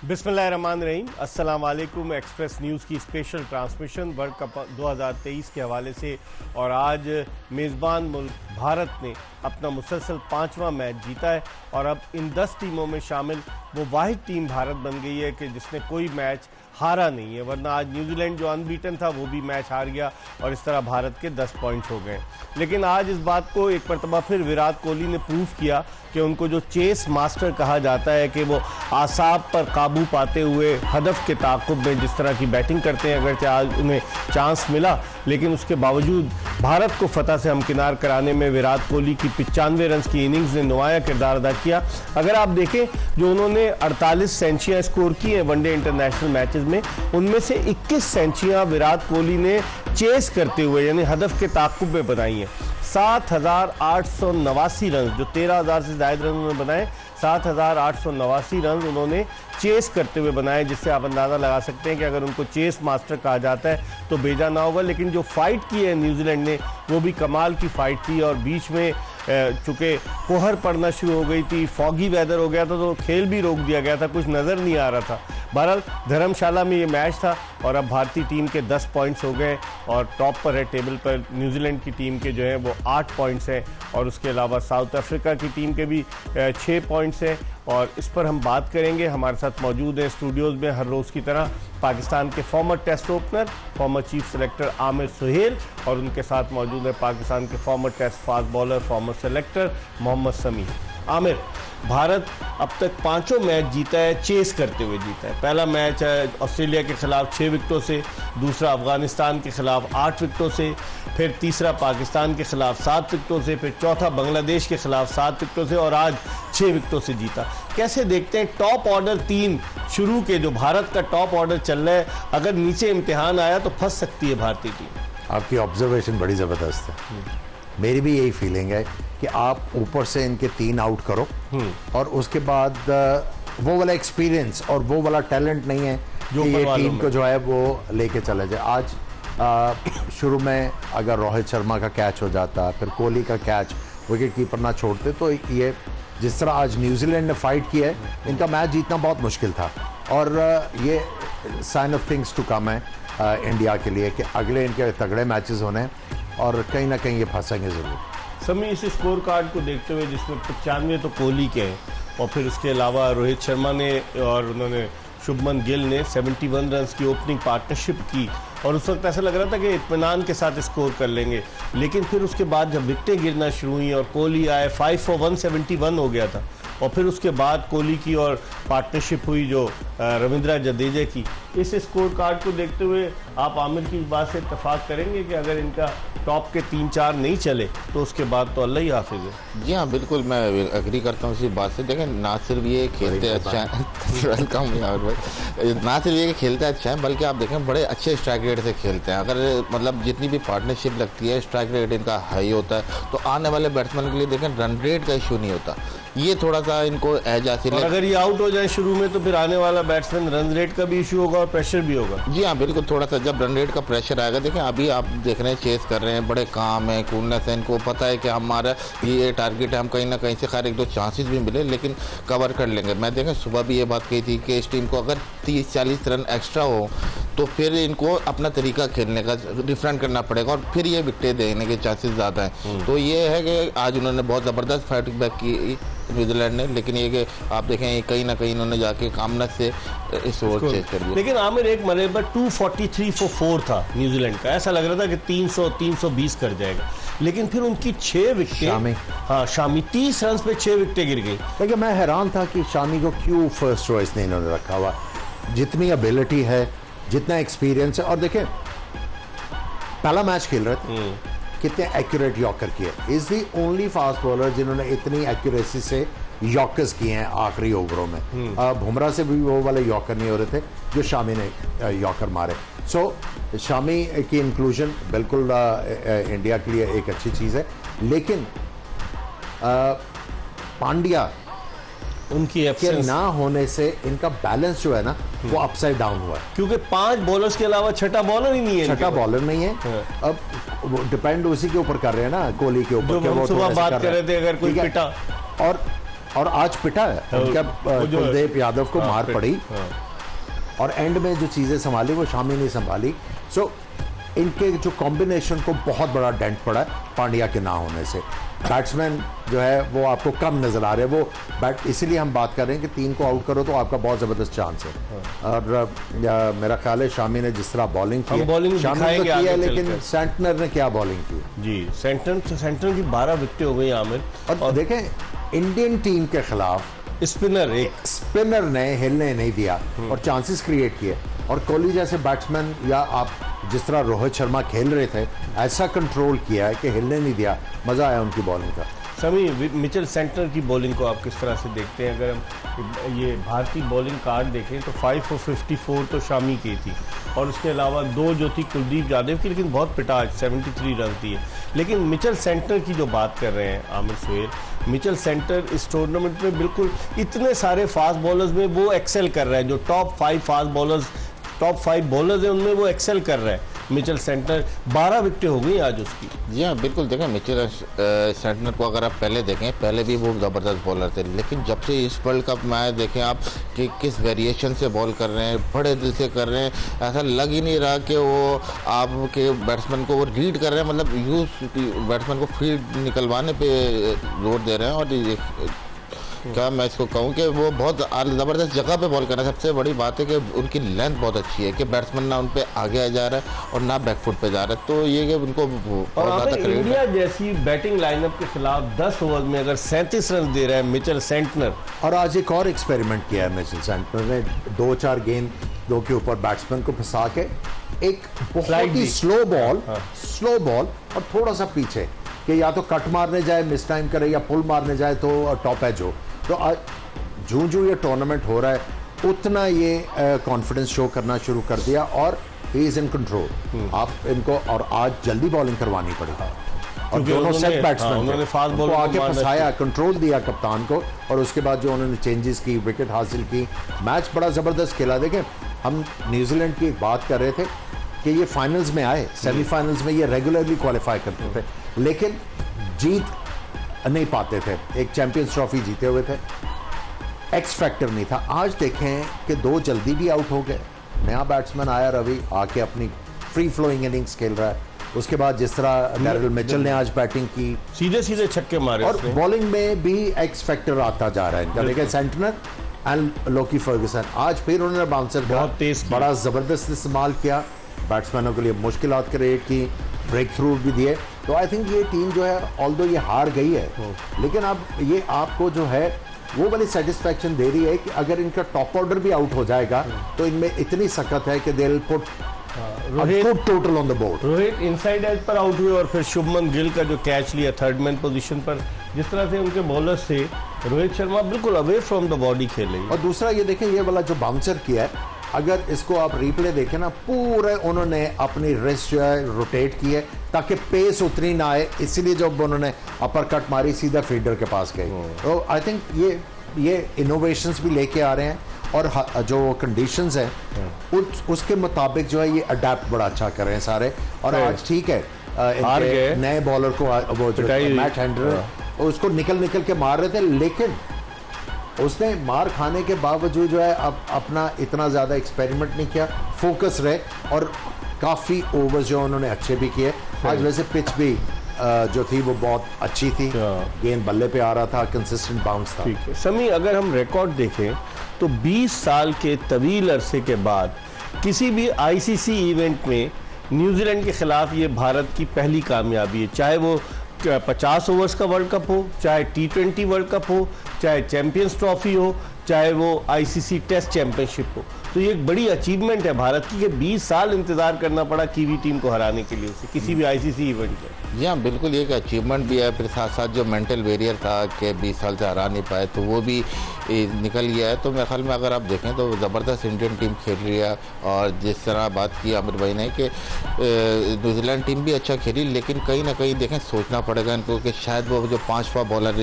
बिस्मिल्लाहिर्रहमानिर्रहीम, अस्सलाम वालेकुम। एक्सप्रेस न्यूज़ की स्पेशल ट्रांसमिशन वर्ल्ड कप 2023 के हवाले से। और आज मेज़बान मुल्क भारत ने अपना मुसलसल 5वां मैच जीता है और अब इन 10 टीमों में शामिल वो वाहिद टीम भारत बन गई है कि जिसने कोई मैच हारा नहीं है, वरना आज न्यूजीलैंड जो अनबीटन था वो भी मैच हार गया और इस तरह भारत के 10 पॉइंट्स हो गए। लेकिन आज इस बात को एक मरतबा फिर विराट कोहली ने प्रूव किया कि उनको जो चेस मास्टर कहा जाता है कि वो आसाब पर काबू पाते हुए हदफ के ताक़ुब में जिस तरह की बैटिंग करते हैं, अगरचे आज उन्हें चांस मिला लेकिन उसके बावजूद भारत को फतह से हमकिनार कराने में विराट कोहली की 95 रन की इनिंग्स ने नुमाया किरदार अदा किया। अगर आप देखें जो उन्होंने 48 सेंचुरियाँ स्कोर की हैं वनडे इंटरनेशनल मैचेस में, उनमें से 21 सेंचुरियाँ विराट कोहली ने चेस करते हुए यानी हदफ के ताक़ुब में बनाई हैं। 7,889 रन, जो 13,000 से ज़ायद रन उन्होंने बनाए, 7,889 रन उन्होंने चेस करते हुए बनाए, जिससे आप अंदाज़ा लगा सकते हैं कि अगर उनको चेस मास्टर कहा जाता है तो बेजा ना होगा। लेकिन जो फाइट की है न्यूजीलैंड ने वो भी कमाल की फाइट थी और बीच में चूँकि कोहर पड़ना शुरू हो गई थी, फॉगी वेदर हो गया था तो खेल भी रोक दिया गया था, कुछ नज़र नहीं आ रहा था। बहरहाल धर्मशाला में ये मैच था और अब भारतीय टीम के 10 पॉइंट्स हो गए और टॉप पर है टेबल पर। न्यूजीलैंड की टीम के जो है वो 8 पॉइंट्स हैं और उसके अलावा साउथ अफ्रीका की टीम के भी 6 पॉइंट्स हैं। और इस पर हम बात करेंगे। हमारे साथ मौजूद हैं स्टूडियोज़ में हर रोज़ की तरह पाकिस्तान के former test opener, former chief selector Aamir Sohail, और उनके साथ मौजूद है पाकिस्तान के former test fast bowler, former selector Mohammad Sami. Aamir, Bharat अब तक 5 मैच जीता है, चेस करते हुए जीता है। पहला मैच है ऑस्ट्रेलिया के खिलाफ 6 विकेटों से, दूसरा अफगानिस्तान के खिलाफ 8 विकेटों से, फिर तीसरा पाकिस्तान के खिलाफ 7 विकेटों से, फिर चौथा बांग्लादेश के खिलाफ 7 विकेटों से और आज 6 विकेटों से जीता। कैसे देखते हैं टॉप ऑर्डर 3 शुरू के जो भारत का टॉप ऑर्डर चल रहा है, अगर नीचे इम्तिहान आया तो फंस सकती है भारतीय टीम? आपकी ऑब्जर्वेशन बड़ी ज़बरदस्त है। मेरी भी यही फीलिंग है कि आप ऊपर से इनके 3 आउट करो और उसके बाद वो वाला एक्सपीरियंस और वो वाला टैलेंट नहीं है जो ये टीम को जो है वो लेके चले जाए। आज शुरू में अगर रोहित शर्मा का कैच हो जाता, फिर कोहली का कैच विकेट कीपर ना छोड़ते, तो ये जिस तरह आज न्यूजीलैंड ने फाइट किया है, इनका मैच जीतना बहुत मुश्किल था। और ये sign of things to come है इंडिया के लिए कि अगले इनके तगड़े मैचेस होने हैं और कहीं ना कहीं ये फंसेंगे ज़रूर। समी, इस स्कोर कार्ड को देखते हुए जिसमें 95 तो कोहली के हैं और फिर उसके अलावा रोहित शर्मा ने और उन्होंने शुभमन गिल ने 71 रन की ओपनिंग पार्टनरशिप की और उस वक्त ऐसा लग रहा था कि इत्मीनान के साथ स्कोर कर लेंगे, लेकिन फिर उसके बाद जब विकेटें गिरना शुरू हुई और कोहली आए, 5 for 171 हो गया था और फिर उसके बाद कोहली की और पार्टनरशिप हुई जो रविंद्र जडेजा की। इस स्कोर कार्ड को देखते हुए आप आमिर की बात से इत्तेफाक करेंगे कि अगर इनका टॉप के 3-4 नहीं चले तो उसके बाद तो अल्लाह ही हाफिज़ है। जी हाँ, बिल्कुल मैं एग्री करता हूँ इसी बात से। देखें, ना सिर्फ ये खेलते अच्छा है वेलकम यार भाई, ना सिर्फ ये खेलते अच्छा है बल्कि आप देखें बड़े अच्छे स्ट्राइक रेट से खेलते हैं। अगर मतलब जितनी भी पार्टनरशिप लगती है स्ट्राइक रेट इनका हाई होता है, तो आने वाले बैट्समैन के लिए देखें रन रेट का इशू नहीं होता। ये थोड़ा सा इनको एज हासिल है। अगर ये आउट हो जाए शुरू में तो फिर आने वाला बैट्समैन रन रेट का भी इशू होगा और प्रेशर भी होगा। जी हाँ, बिल्कुल थोड़ा सा जब रन रेट का प्रेशर आएगा, देखें अभी आप देख रहे हैं चेस कर रहे हैं, बड़े काम है, कूलनेस है, इनको पता है कि हमारा ये टारगेट है, हम कहीं ना कहीं से खैर 1-2 चांसेस भी मिले लेकिन कवर कर लेंगे। मैं देखें सुबह भी ये बात कही थी कि इस टीम को अगर 30-40 रन एक्स्ट्रा हो तो फिर इनको अपना तरीका खेलने का डिफरेंट करना पड़ेगा और फिर ये विकेटें देने के चांसेस ज़्यादा हैं। तो ये है कि आज उन्होंने बहुत ज़बरदस्त फाइट बैक की न्यूजीलैंड ने, लेकिन ये कि आप देखें कहीं ना कहीं इन्होंने जाके कामना से इस ओवर चेज कर दिया। लेकिन आमिर एक मरतबा पर 243 for 4 था न्यूजीलैंड का, ऐसा लग रहा था कि 300-320 कर जाएगा, लेकिन फिर उनकी 6 विकेटें, हाँ शामी 30 रन पे 6 विकेटें गिर गई। लेकिन मैं हैरान था कि शामी को क्यों फर्स्ट चॉइस नहीं इन्होंने रखा हुआ। जितनी एबिलिटी है, जितना एक्सपीरियंस है, और देखें पहला मैच खेल रहे थे, कितने एक्यूरेट यॉर्कर किए। Is the only fast bowler जिन्होंने इतनी एक्यूरेसी से यॉर्कर्स किए हैं आखिरी ओवरों में। बुमराह से भी वो वाले यॉर्कर नहीं हो रहे थे जो शामी ने यॉर्कर मारे। सो शामी की इंक्लूजन बिल्कुल इंडिया के लिए एक अच्छी चीज़ है, लेकिन पांड्या उनकी के एब्सेंस, ना होने से इनका बैलेंस जो है ना वो अपसाइड डाउन हुआ है। क्योंकि 5 बॉलर्स के अलावा छठा बॉलर ही नहीं है छठा इनके बॉलर नहीं है। हाँ। अब डिपेंड उसी के ऊपर कर रहे हैं ना, कोहली के ऊपर, जो कि हम वो सुबह थोड़ा सा बात कर रहे थे, अगर कोई ठीक है? पिटा और आज पिटा है उनका वो जो है, कुलदीप यादव को हाँ, मार पड़ी, हाँ। और एंड में जो चीज़ें संभाली वो शामी नहीं संभाली। सो इनके जो कॉम्बिनेशन को बहुत बड़ा डेंट पड़ा है पांड्या के ना होने से। बैट्समैन जो है वो आपको कम नजर आ रहे हैं, वो बैट इसीलिए हम बात कर रहे हैं कि 3 को आउट करो तो आपका बहुत ज़बरदस्त चांस है। और मेरा ख्याल है शामी ने जिस तरह बॉलिंग की है, बॉलिंग शामी तो दिखाएंगे की है, आगे लेकिन चलकर। सेंटनर ने क्या बॉलिंग की जी, सेंटर की 12 विकेटें हो गई आमिर। और देखें इंडियन टीम के खिलाफ स्पिनर एक स्पिनर ने हिलने नहीं दिया और चांसेस क्रिएट किए, और कोहली जैसे बैट्समैन या आप जिस तरह रोहित शर्मा खेल रहे थे ऐसा कंट्रोल किया है कि हिलने नहीं दिया। मजा आया उनकी बॉलिंग का। समी, मिचेल सेंटर की बॉलिंग को आप किस तरह से देखते हैं? अगर हम ये भारतीय बॉलिंग कार्ड देखें तो 5 for 54 तो शामी की थी, और उसके अलावा 2 जो थी कुलदीप यादव की, लेकिन बहुत पिटा 73 रन दिए। लेकिन मिचेल सेंटर की जो बात कर रहे हैं आमिर सुहेल, मिचेल सेंटर इस टूर्नामेंट में बिल्कुल इतने सारे फास्ट बॉलर्स में वो एक्सेल कर रहे हैं। जो top 5 fast bowlers, top 5 bowlers हैं उनमें वो एक्सेल कर रहे हैं। मिचेल सेंटर 12 विकेटें हो गई आज उसकी। जी हाँ, बिल्कुल। देखें मिचेल सेंटनर को अगर आप पहले देखें, पहले भी वो ज़बरदस्त बॉलर थे, लेकिन जब से इस वर्ल्ड कप मैच देखें आप कि किस वेरिएशन से बॉल कर रहे हैं, बड़े दिल से कर रहे हैं, ऐसा लग ही नहीं रहा कि वो आपके बैट्समैन को वो रीड कर रहे हैं, मतलब यूज बैट्समैन को फील्ड निकलवाने पे जोर दे रहे हैं। और क्या मैं इसको कहूँ कि वो बहुत ज़बरदस्त जगह पे बॉल कर रहा है। सबसे बड़ी बात है कि उनकी लेंथ बहुत अच्छी है कि बैट्समैन ना उन पे आगे आ जा रहा है और ना बैकफुट पे जा रहा है, तो ये कि उनको और बहुत ज़्यादा अगर क्रेडिट है। इंडिया जैसी बैटिंग लाइनअप के खिलाफ 10 ओवर में अगर 37 रन दे रहा है मिचेल सेंटनर। और आज एक और एक्सपेरिमेंट किया है मिचेल सेंटनर ने, 2-4 गेंद 2 के ऊपर बैट्समैन को फंसा के एक बहुत Slide ही दी। स्लो बॉल और थोड़ा सा पीछे कि या तो कट मारने जाए मिस टाइम करे या पुल मारने जाए तो टॉप एज हो। तो आज जो ये टूर्नामेंट हो रहा है उतना ये कॉन्फिडेंस शो करना शुरू कर दिया, और ही इज इन कंट्रोल। आप इनको और आज जल्दी बॉलिंग करवानी पड़ी, और क्योंकि दोनों उन्होंने- सेट बैट्समैन उन्होंने फास्ट बॉल को को आके मारना फंसाया, कंट्रोल दिया कप्तान को, और उसके बाद जो उन्होंने चेंजेस की, विकेट हासिल की, मैच बड़ा ज़बरदस्त खेला। देखें हम न्यूजीलैंड की बात कर रहे थे कि ये फाइनल्स में आए, सेमीफाइनल्स में ये रेगुलरली क्वालिफाई करते थे, लेकिन जीत नहीं पाते थे। एक चैंपियंस ट्रॉफी जीते हुए थे, एक्स फैक्टर नहीं था। आज देखें कि 2 जल्दी भी आउट हो गए। नया बैट्समैन आया रवि, आके अपनी फ्री फ्लोइंग इनिंग्स खेल रहा है। उसके बाद जिस तरह डैरिल मिचेल ने आज बैटिंग की, सीधे सीधे छक्के मारे और उसने। बॉलिंग में भी एक्स फैक्टर आता जा रहा है इनका। देखिए सेंटनर एंड लोकी फर्गुसन, आज फिर उन्होंने बाउंसर का बहुत तेज किया। बड़ा ज़बरदस्त इस्तेमाल किया, बैट्समैनों के लिए मुश्किलात क्रिएट की, ब्रेक थ्रू भी दिए। तो आई थिंक ये टीम जो है, ऑल्दो ये हार गई है, लेकिन अब ये आपको जो है वो वाली सेटिस्फैक्शन दे रही है कि अगर इनका टॉप ऑर्डर भी आउट हो जाएगा तो इनमें इतनी सकत है कि they will put Rohit total on the board. Rohit inside edge पर आउट हुए, और फिर शुभमन गिल का जो कैच लिया 3rd मैन पोजीशन पर, जिस तरह से उनके बॉलर्स थे, रोहित शर्मा बिल्कुल अवे फ्रॉम द बॉडी खेल रही है। और दूसरा ये देखें, ये वाला जो बाउंसर किया है, अगर इसको आप रिप्ले देखें ना, पूरे उन्होंने अपनी रिस्ट जो है रोटेट की है ताकि पेस उतनी ना आए, इसीलिए जब उन्होंने अपर कट मारी सीधा फील्डर के पास गए। तो आई थिंक ये इनोवेशंस भी लेके आ रहे हैं, और जो कंडीशंस हैं उसके मुताबिक जो है ये अडेप्ट बड़ा अच्छा कर रहे हैं सारे। और आज ठीक है, हार गए। नए बॉलर को वो जो पिटाई हुई। मैट हैंडलर उसको निकल के मार रहे थे, लेकिन उसने मार खाने के बावजूद जो है अब अपना इतना ज़्यादा एक्सपेरिमेंट नहीं किया, फोकस रहे, और काफ़ी ओवर्स जो उन्होंने अच्छे भी किए। आज वैसे पिच भी जो थी वो बहुत अच्छी थी, गेंद बल्ले पे आ रहा था, कंसिस्टेंट बाउंस था। ठीक है समी, अगर हम रिकॉर्ड देखें तो 20 साल के तवील अरसे के बाद किसी भी आईसीसी इवेंट में न्यूजीलैंड के खिलाफ ये भारत की पहली कामयाबी है, चाहे वो 50 ओवर्स का वर्ल्ड कप हो, चाहे T20 वर्ल्ड कप हो, चाहे चैंपियंस ट्रॉफी हो, चाहे वो आईसीसी टेस्ट चैंपियनशिप हो। तो ये एक बड़ी अचीवमेंट है भारत की कि 20 साल इंतजार करना पड़ा कीवी टीम को हराने के लिए उसे किसी भी आईसीसी इवेंट में। जी हाँ, बिल्कुल ये एक अचीवमेंट भी है, फिर साथ साथ जो मेंटल बैरियर था कि 20 साल से हरा नहीं पाए तो वो भी निकल गया है। तो मेरे ख्याल में अगर आप देखें तो ज़बरदस्त इंडियन टीम खेल रही है। और जिस तरह बात की आमिर भाई ने कि न्यूजीलैंड टीम भी अच्छा खेली, लेकिन कहीं ना कहीं देखें सोचना पड़ेगा इनको कि शायद वो जो 5वां बॉलर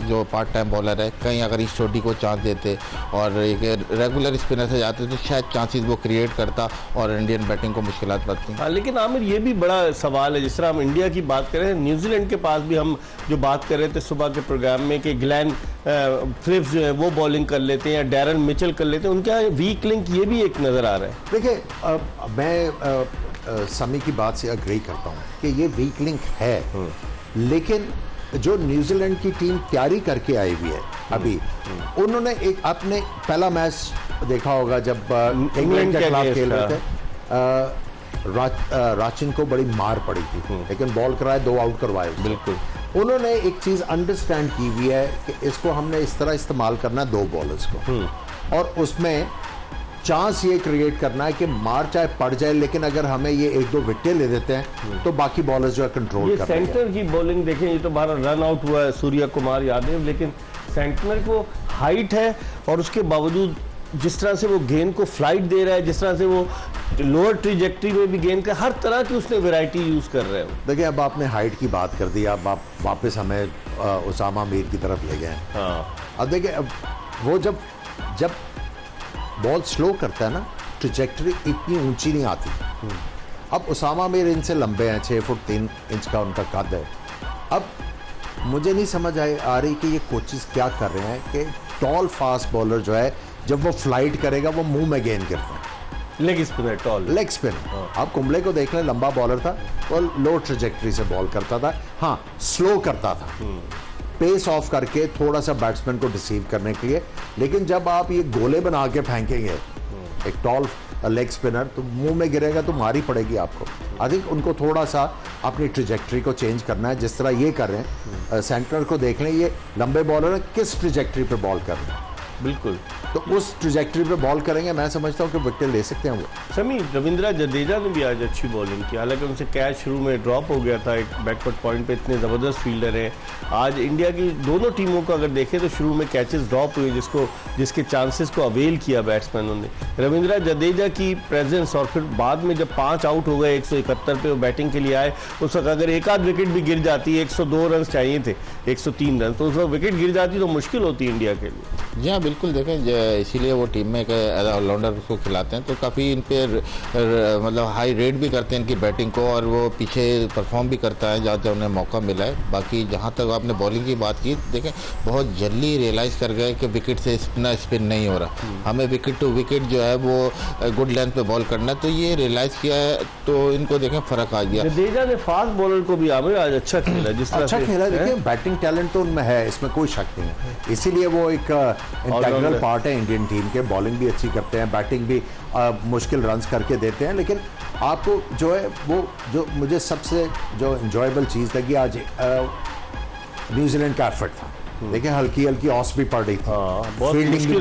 जो पार्ट टाइम बॉलर है, कहीं अगर इस चोटी को चांस देते और एक रेगुलर स्पिनर से जाते तो शायद चांसेस वो क्रिएट करता और इंडियन बैटिंग को मुश्किलात पड़ती। हाँ, लेकिन आमिर ये भी बड़ा सवाल है, जिस तरह हम इंडिया की बात करें, न्यूजीलैंड के पास भी हम जो बात कर रहे थे सुबह के प्रोग्राम में कि ग्लेन फिलिप्स जो है वो बॉलिंग कर लेते हैं या डैरन मिचेल कर लेते हैं, उनका वीक लिंक ये भी एक नज़र आ रहा है। देखिए मैं समी की बात से अग्री करता हूँ कि ये वीक लिंक है, लेकिन जो न्यूजीलैंड की टीम तैयारी करके आई हुई है अभी, उन्होंने एक अपने पहला मैच देखा होगा जब इंग्लैंड के खिलाफ खेल रहे थे, राचिन को बड़ी मार पड़ी थी, लेकिन बॉल कराए 2 आउट करवाए। बिल्कुल, उन्होंने एक चीज अंडरस्टैंड की हुई है कि इसको हमने इस तरह इस्तेमाल करना है 2 बॉलर्स को, और उसमें चांस ये क्रिएट करना है कि मार चाहे पड़ जाए, लेकिन अगर हमें ये 1-2 विकेट ले देते हैं तो बाकी बॉलर्स जो है कंट्रोल ये कर रहे हैं। सेंटर की बॉलिंग देखें, ये तो बाहर रन आउट हुआ है सूर्या कुमार यादव, लेकिन सेंटर को हाइट है और उसके बावजूद जिस तरह से वो गेंद को फ्लाइट दे रहा है, जिस तरह से वो लोअर ट्रिजेक्टरी में भी गेंद का हर तरह की उसने वैरायटी यूज कर रहे हैं। देखिए अब आपने हाइट की बात कर दी, अब आप वापस हमें उसामा मीर की तरफ ले गए। हाँ, अब देखिए अब वो जब बॉल स्लो करता है ना, ट्रिजेक्टरी इतनी ऊंची नहीं आती। अब उसामा मीर इनसे लंबे हैं, 6 फुट 3 इंच का उनका कद है। अब मुझे नहीं समझ आ रही कि ये कोचेस क्या कर रहे हैं कि टॉल फास्ट बॉलर जो है जब वो फ्लाइट करेगा वो मुंह में गेंद गिरता है। Leg spinner, tall leg spinner. आप कुंबले को देख लें, लंबा बॉलर था और लो ट्रिजेक्टरी से बॉल करता था, हाँ स्लो करता था, पेस ऑफ करके थोड़ा सा बैट्समैन को डिसीव करने के लिए। लेकिन जब आप ये गोले बना के फेंकेंगे एक टॉल लेग स्पिनर, तो मुंह में गिरेगा तो मारी पड़ेगी आपको। आई थिंक उनको थोड़ा सा अपनी ट्रिजेक्टरी को चेंज करना है, जिस तरह ये कर रहे हैं। सेंटर को देख लें, ये लंबे बॉलर किस ट्रिजेक्टरी पे बॉल कर रहे हैं, बिल्कुल, तो उस ट्रिजेक्टरी पे बॉल करेंगे, मैं समझता हूँ कि विकेट ले सकते हैं वो। समी, रविंद्रा जडेजा ने भी आज अच्छी बॉलिंग की, हालांकि उनसे कैच शुरू में ड्रॉप हो गया था एक बैकवर्ड पॉइंट पे, इतने ज़बरदस्त फील्डर हैं। आज इंडिया की दोनों टीमों को अगर देखें तो शुरू में कैचेस ड्रॉप हुए, जिसके चांसेस को अवेल किया बैट्समैनों ने। रविंद्रा जडेजा की प्रेजेंस और फिर बाद में जब 5 आउट हो गए 171 पे वो बैटिंग के लिए आए, उस वक्त अगर एक आध विकेट भी गिर जाती, 102 रन चाहिए थे, 103 रन, तो उस वक्त विकेट गिर जाती तो मुश्किल होती इंडिया के लिए। जी हाँ, बिल्कुल, देखें इसीलिए वो टीम में ऑलराउंडर को खिलाते हैं, तो काफ़ी इन पे मतलब हाई रेट भी करते हैं इनकी बैटिंग को, और वो पीछे परफॉर्म भी करता है जहाँ जहाँ उन्हें मौका मिला है। बाकी जहाँ तक आपने बॉलिंग की बात की, देखें बहुत जल्दी रियलाइज़ कर गए कि विकेट से स्पिन नहीं हो रहा, हमें विकेट टू विकेट जो है वो गुड लेंथ पे बॉल करना है, तो ये रियलाइज़ किया है, तो इनको देखें फ़र्क आ गया। जडेजा ने फास्ट बॉलर को भी आज अच्छा खेला, जिस तरह अच्छा खेला। देखिए बैटिंग टैलेंट तो उनमें है, इसमें कोई शक नहीं है, इसीलिए वो एक इंटीग्रल पार्ट है इंडियन टीम के। बॉलिंग भी अच्छी करते हैं, बैटिंग भी मुश्किल रन्स करके देते हैं। लेकिन आपको जो है वो जो मुझे सबसे जो इंजॉयबल चीज़ लगी आज न्यूजीलैंड का एफर्ट था। देखिए हल्की हल्की ऑस भी पड़ रही थी, फील्डिंग भी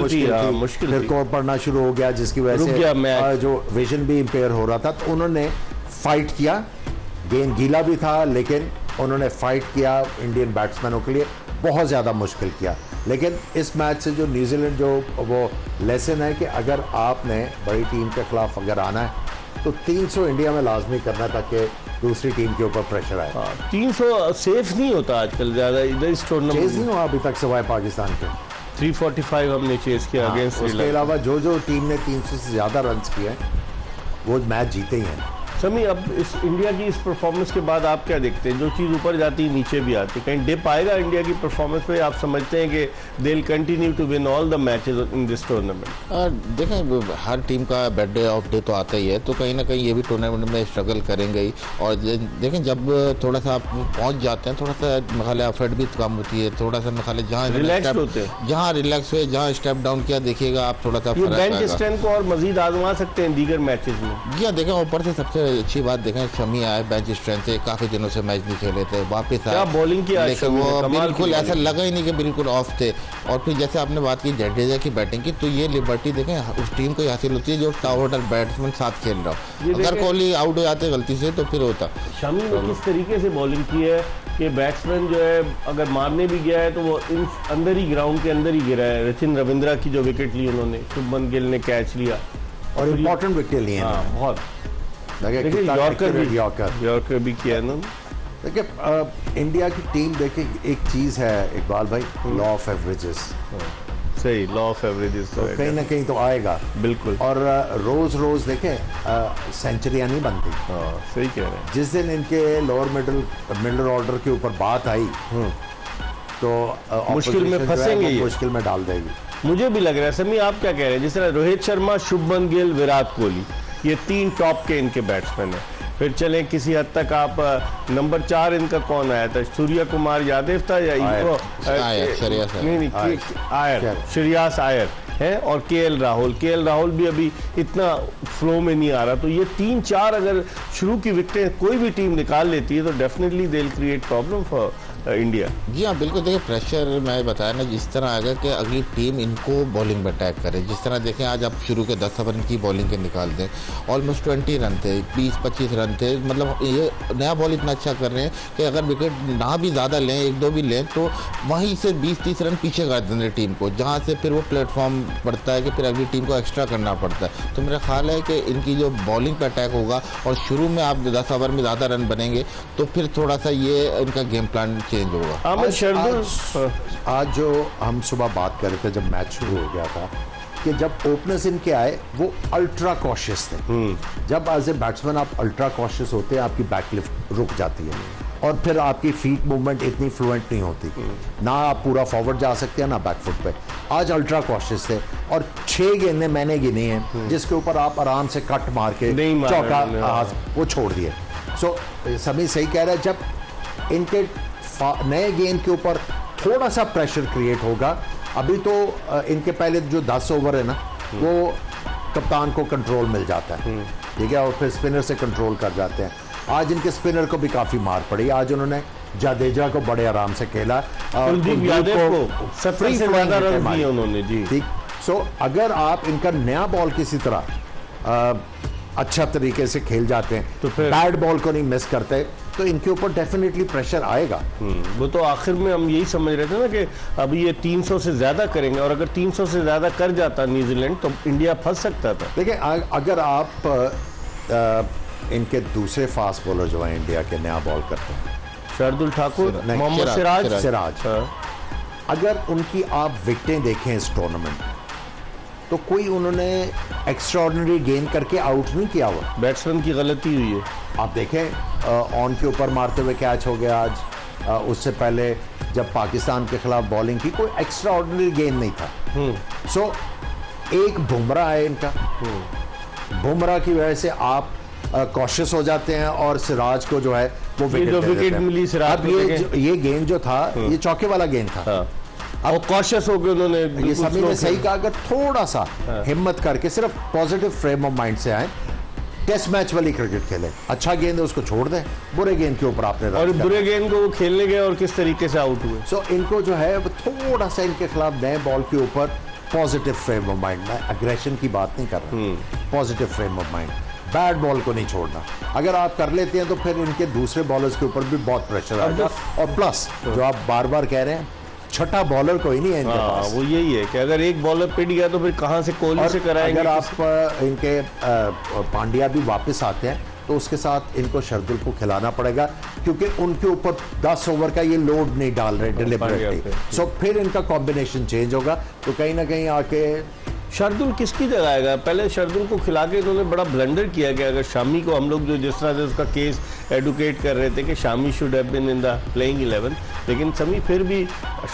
मुश्किल थी, फिर कोर पड़ना शुरू हो गया जिसकी वजह से जो विजन भी इम्पेयर हो रहा था। तो उन्होंने फाइट किया, गेंद गीला भी था, लेकिन उन्होंने फाइट किया, इंडियन बैट्समैनों के लिए बहुत ज़्यादा मुश्किल किया। लेकिन इस मैच से जो न्यूजीलैंड जो वो लेसन है कि अगर आपने बड़ी टीम के खिलाफ अगर आना है तो 300 इंडिया में लाजमी करना, ताकि दूसरी टीम के ऊपर प्रेशर आए। 300 सेफ नहीं होता आजकल ज़्यादा इधर इस टूर्नामेंट चेज नहीं हुआ अभी तक सिवाय पाकिस्तान के। 345 हमने चेज किया अगेंस्ट उसके अलावा जो टीम ने 300 से ज़्यादा रन किए हैं वो मैच जीते ही हैं। समी, अब इस इंडिया की इस परफॉर्मेंस के बाद आप क्या देखते हैं? जो चीज़ ऊपर जाती है नीचे भी आती है, कहीं डिप आएगा इंडिया की परफॉर्मेंस पे? आप समझते हैं कि they will continue to win all the matches in this tournament? देखें हर टीम का बैड डे ऑफ डे तो आता ही है, तो कहीं ना कहीं ये भी टूर्नामेंट में स्ट्रगल करेंगे ही। और देखें जब थोड़ा सा आप पहुँच जाते हैं, थोड़ा सा मेरे एफर्ट भी कम होती है, थोड़ा सा मेरे जहाँ रिलैक्स होते हैं, जहाँ रिलैक्स हुए, जहाँ स्टेप डाउन किया, देखिएगा आप थोड़ा सा बेंच स्ट्रेंथ को और मजीद आजमा सकते हैं दीगर मैचेस में। जी हाँ, देखें ऊपर से सबसे अच्छी बात देखें, शमी आए बेंच स्ट्रेंथ से, काफ़ी दिनों से मैच नहीं खेले थे, वापस क्या आए, बॉलिंग की आज लेकिन शमी ने, वो कमाल की बिल्कुल ऐसा बॉलिंग। लगा ही नहीं कि बिल्कुल ऑफ थे। और फिर जैसे आपने बात की जडेजा की बैटिंग की, तो ये लिबर्टी देखें उस टीम को ही हासिल होती है जो टॉप ऑर्डर बैट्समैन साथ खेल रहा ये हो। अगर देखें- कोहली आउट हो जाते गलती से तो फिर होता। शमी ने किस तरीके से बॉलिंग की है कि बैट्समैन जो है अगर मारने भी गया है तो वो इन अंदर ही, ग्राउंड के अंदर ही गिरा है। सचिन रविंद्रा की जो विकेट ली उन्होंने, शुभमन गिल ने कैच लिया और इम्पोर्टेंट विकेट लिए हाँ हैं। बहुत। देखिए देखिए कितना यॉर्कर accurate भी, यॉर्कर भी किया है ना। देखिए इंडिया की टीम देखिए, एक चीज़ है इकबाल भाई, लॉ ऑफ एवरेजेस, सही, लॉ ऑफ एवरेजेस तो कहीं ना कहीं तो आएगा। बिल्कुल। और रोज रोज देखें सेंचुरियां नहीं बनती। हाँ सही कह रहे हैं। जिस दिन इनके लोअर मिडिल ऑर्डर के ऊपर बात आई तो मुश्किल में opposition जो है फंसेंगे वो ये। मुश्किल में डाल देगी। मुझे भी लग रहा है। समी आप क्या कह रहे हैं? जिस तरह रोहित शर्मा, शुभमन गिल, विराट कोहली, ये 3 टॉप के इनके बैट्समैन हैं। फिर चलें किसी हद तक आप नंबर 4 इनका कौन आया था? सूर्य कुमार यादव था या आयर, श्रेयस आयर। नहीं आयर, श्रेयस आयर है, और केएल राहुल भी अभी इतना फ्लो में नहीं आ रहा। तो ये 3-4 अगर शुरू की विकेटें कोई भी टीम निकाल लेती है तो definitely they will create problem for India. जी हाँ बिल्कुल। देखिए प्रेशर मैं बताया ना, जिस तरह आएगा कि अगली टीम इनको बॉलिंग में अटैक करे। जिस तरह देखें आज आप शुरू के 10 ओवर की बॉलिंग के निकाल दें, ऑलमोस्ट 20 रन थे, 20-25 रन थे। मतलब ये नया बॉल इतना अच्छा कर रहे हैं कि अगर विकेट ना भी ज़्यादा लें, 1-2 भी लें, तो वहीं से 20-30 रन पीछे कर देंगे टीम को, जहाँ से फिर वो प्लेटफॉर्म पड़ता है कि फिर अगली टीम को एक्स्ट्रा करना पड़ता है। तो मेरा ख्याल है कि इनकी जो बॉलिंग पर अटैक होगा और शुरू में आप 10 ओवर में ज़्यादा रन बनेंगे तो फिर थोड़ा सा ये इनका गेम प्लान चेंज होगा। आमिर शर्दुल, आज जो हम सुबह बात कर रहे थे जब मैच शुरू हो गया था कि जब ओपनर्स इनके आए वो अल्ट्रा कॉशियस थे। जब एज ए बैट्समैन आप अल्ट्रा कॉशियस होते हैं, आपकी बैकलिफ्ट रुक जाती है और फिर आपकी फीट मूवमेंट इतनी फ्लुएंट नहीं होती, ना आप पूरा फॉरवर्ड जा सकते हैं ना बैकफुट पे। आज अल्ट्रा कॉशियस थे और 6 गेंदें मैंने गिनी हैं जिसके ऊपर आप आराम से कट मार के नहीं मारा चौका उन्होंने, वो छोड़ दिए। सो समी सही कह रहा है, जब इनके नए गेंद के ऊपर थोड़ा सा प्रेशर क्रिएट होगा। अभी तो इनके पहले जो 10 ओवर है ना वो कप्तान को कंट्रोल मिल जाता है, ठीक है, और फिर स्पिनर से कंट्रोल कर जाते हैं। आज इनके स्पिनर को भी काफी मार पड़ी। आज उन्होंने जडेजा को बड़े आराम से खेला, कुलदीप यादव को 70 से ज्यादा रन दिए उन्होंने जी। ठीक। सो अगर आप इनका नया बॉल किसी तरह अच्छा तरीके से खेल जाते हैं तो फिर बैड बॉल को नहीं मिस करते तो इनके ऊपर डेफिनेटली प्रेशर आएगा। वो तो आखिर में हम यही समझ रहे थे ना कि अभी ये 300 से ज्यादा करेंगे, और अगर 300 से ज्यादा कर जाता न्यूजीलैंड तो इंडिया फंस सकता था। देखिए अगर आप इनके दूसरे फास्ट बॉलर जो है इंडिया के नया बॉल करते हैं, शार्दुल ठाकुर, नहीं, मोहम्मद सिराज, सिराज, अगर उनकी आप विकेटें देखें इस टूर्नामेंट तो कोई उन्होंने एक्स्ट्राऑर्डिनरी गेंद करके आउट नहीं किया हुआ। बैट्समैन की गलती हुई है। आप देखें ऑन के ऊपर मारते हुए कैच हो गया आज। उससे पहले जब पाकिस्तान के खिलाफ बॉलिंग की कोई एक्स्ट्रा ऑर्डिनरी गेंद नहीं था। सो एक बुमराह है इनका, बुमराह की वजह से आप कॉशियस हो जाते हैं और सिराज को जो है वो विकेट मिली सिराज अब को। ये गेंद जो था ये चौके वाला गेंद था। अब कॉशियस हो गए उन्होंने, ये सभी ने सही कहा, अगर थोड़ा सा हिम्मत करके सिर्फ पॉजिटिव फ्रेम ऑफ माइंड से आए, टेस्ट मैच वाली क्रिकेट खेले, अच्छा गेंद है उसको छोड़ दें, बुरे गेंद के ऊपर आपने और बुरे गेंद को वो खेलने गए और किस तरीके से आउट हुए। सो इनको जो है वो थोड़ा सा इनके खिलाफ नए बॉल के ऊपर पॉजिटिव फ्रेम ऑफ माइंड, मैं अग्रेशन की बात नहीं कर रहा, positive frame of mind, bad ball को नहीं छोड़ना। अगर आप कर लेते हैं तो फिर इनके दूसरे बॉलर्स के ऊपर भी बहुत प्रेशर आएगा। और प्लस जो आप बार बार कह रहे हैं, छठा बॉलर कोई नहीं है इनके पास। वो यही है कि अगर एक बॉलर पिट गया तो फिर कहां से कोहली से कराएंगे। अगर आप इनके पांड्या भी वापस आते हैं तो उसके साथ इनको शर्दुल को खिलाना पड़ेगा, क्योंकि उनके ऊपर 10 ओवर का ये लोड नहीं डाल रहे डिलिबरेटली। सो फिर इनका कॉम्बिनेशन चेंज होगा, तो कहीं ना कहीं आके शार्दुल किसकी जगह आएगा? पहले शार्दुल को खिला के इन्होंने बड़ा ब्लंडर किया गया। अगर शामी को हम लोग जो जिस तरह से उसका केस एडवोकेट कर रहे थे कि Shami should have been in the playing 11, लेकिन समी फिर भी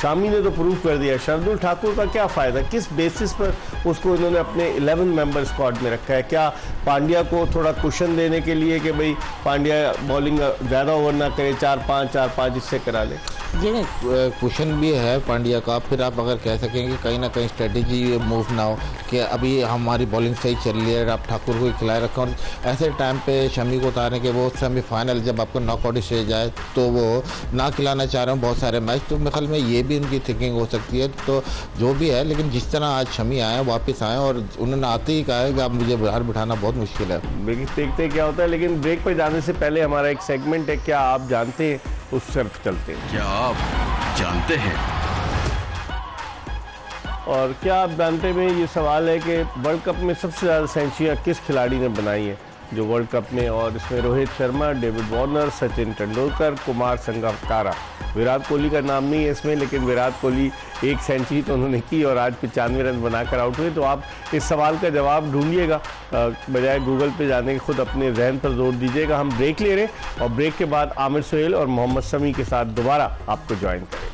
शामी ने तो प्रूव कर दिया। शार्दुल ठाकुर का क्या फ़ायदा? किस बेसिस पर उसको इन्होंने अपने 11 मेंबर स्क्वाड में रखा है? क्या पांड्या को थोड़ा कुशन देने के लिए कि भाई पांड्या बॉलिंग ज़्यादा ओवर ना करे, 4-5 इससे करा ले? ये क्वेश्चन भी है पांड्या का, फिर आप अगर कह सकें कि कहीं ना कहीं स्ट्रेटेजी मूव ना हो कि अभी हमारी बॉलिंग सही चल रही है, आप ठाकुर को ही खिलाए रखें और ऐसे टाइम पे शमी को उतारने के वो सेमीफाइनल जब आपको नॉकआउट स्टेज आए तो वो ना खिलाना चाह रहे हो बहुत सारे मैच, तो मेरे ख्याल में ये भी उनकी थिंकिंग हो सकती है। तो जो भी है, लेकिन जिस तरह आज शमी आए वापस आए और उन्होंने आते ही कहा है कि आप मुझे बाहर बिठाना बहुत मुश्किल है। देखते हैं क्या होता है, लेकिन ब्रेक पर जाने से पहले हमारा एक सेगमेंट है, क्या आप जानते हैं, उस तरफ चलते हैं। क्या आप जानते हैं? और क्या आप जानते हैं, ये सवाल है कि वर्ल्ड कप में सबसे ज़्यादा सेंचुरियाँ किस खिलाड़ी ने बनाई हैं जो वर्ल्ड कप में, और इसमें रोहित शर्मा, डेविड वार्नर, सचिन तेंदुलकर, कुमार संगकारा। विराट कोहली का नाम नहीं है इसमें, लेकिन विराट कोहली एक सेंचुरी तो उन्होंने की और आज 95 रन बनाकर आउट हुए। तो आप इस सवाल का जवाब ढूंढिएगा, बजाय गूगल पे जाने के खुद अपने जहन पर जोर दीजिएगा। हम ब्रेक ले रहे हैं और ब्रेक के बाद आमिर सुहेल और मोहम्मद शमी के साथ दोबारा आपको ज्वाइन करें।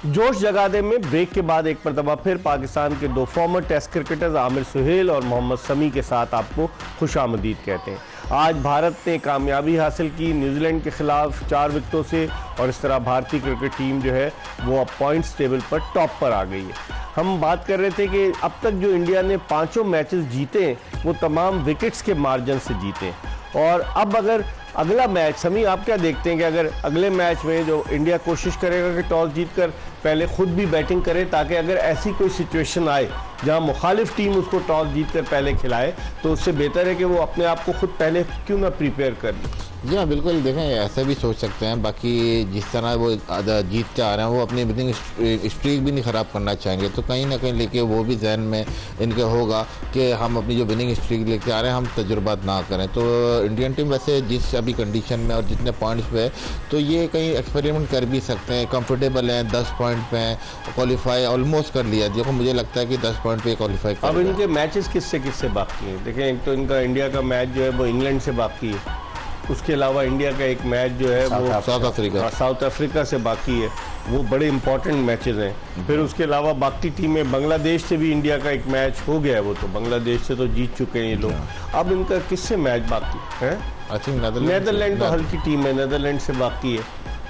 जोश जगा दे में ब्रेक के बाद एक मरतबा फिर पाकिस्तान के दो former test cricketers Aamir Sohail और मोहम्मद शमी के साथ आपको खुशामदीद कहते हैं। आज भारत ने कामयाबी हासिल की न्यूजीलैंड के खिलाफ 4 विकेटों से, और इस तरह भारतीय क्रिकेट टीम जो है वो अब पॉइंट्स टेबल पर टॉप पर आ गई है। हम बात कर रहे थे कि अब तक जो इंडिया ने 5 मैचेस जीते हैं वो तमाम विकेट्स के मार्जिन से जीते हैं, और अब अगर अगला मैच, समी आप क्या देखते हैं कि अगर अगले मैच में जो इंडिया कोशिश करेगा कि टॉस जीतकर पहले खुद भी बैटिंग करे, ताकि अगर ऐसी कोई सिचुएशन आए जहां मुखालिफ टीम उसको टॉस जीतकर पहले खिलाए, तो उससे बेहतर है कि वो अपने आप को खुद पहले क्यों ना प्रिपेयर कर ले। जी हाँ, बिल्कुल, देखें ऐसे भी सोच सकते हैं। बाकी जिस तरह वो जीतते आ रहे हैं, वो अपनी विनिंग स्ट्रीक भी नहीं ख़राब करना चाहेंगे, तो कहीं ना कहीं लेके वो भी जहन में इनके होगा कि हम अपनी जो विनिंग स्ट्रीक लेके आ रहे हैं हम तजुर्बात ना करें। तो इंडियन टीम वैसे जिस अभी कंडीशन में और जितने पॉइंट्स पे है, तो ये कहीं एक्सपेरिमेंट कर भी सकते हैं, कंफर्टेबल हैं, 10 पॉइंट पे हैं, क्वालिफाई ऑलमोस्ट कर लिया। देखो मुझे लगता है कि 10 पॉइंट पे क्वालिफाई कर। अब इनके मैचेस किससे किससे बाकी हैं? देखें, एक तो इनका इंडिया का मैच जो है वो इंग्लैंड से बाकी है, उसके अलावा इंडिया का एक मैच जो है वो साउथ अफ्रीका से बाकी है, वो बड़े इंपॉर्टेंट मैचेस हैं। फिर उसके अलावा बाकी टीमें, बांग्लादेश से भी इंडिया का एक मैच हो गया है, वो तो बांग्लादेश से तो जीत चुके हैं ये लोग। अब इनका किससे मैच बाकी है? आई थिंक नेदरलैंड तो हल्की टीम है, नेदरलैंड से बाकी है,